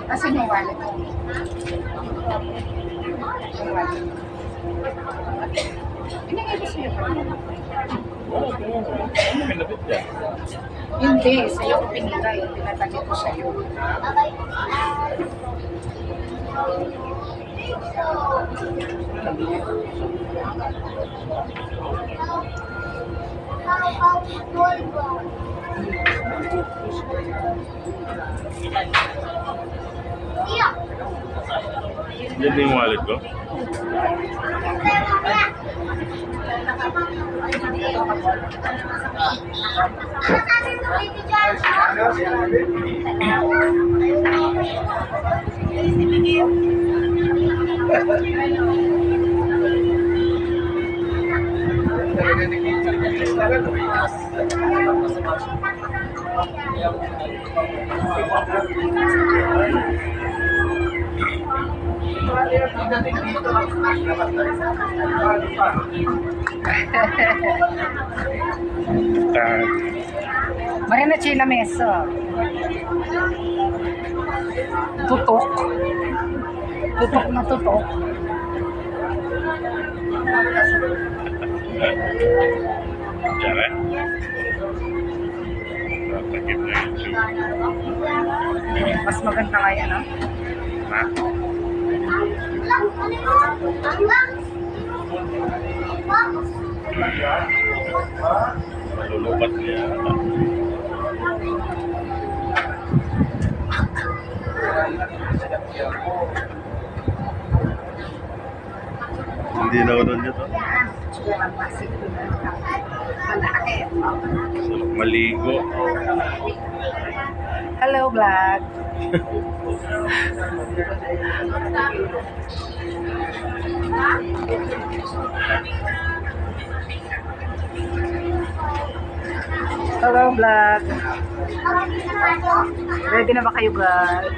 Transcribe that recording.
Kasi may wallet. Pinagay ko sa'yo. Pinapit yan. Hindi, sa'yo ko pinigay. Pinatagay ko sa'yo. Yan din yung wallet ko. Marina China Mesa. Tutok. Tutok na tutok. Yan eh. Tatakip na YouTube. Mas maganda nga yan, no? Ha? Malulupat niya. Hindi na ulan nito. Sarap maligo. Hello, vlog. Hello, vlog. Ready na ba kayo, guys?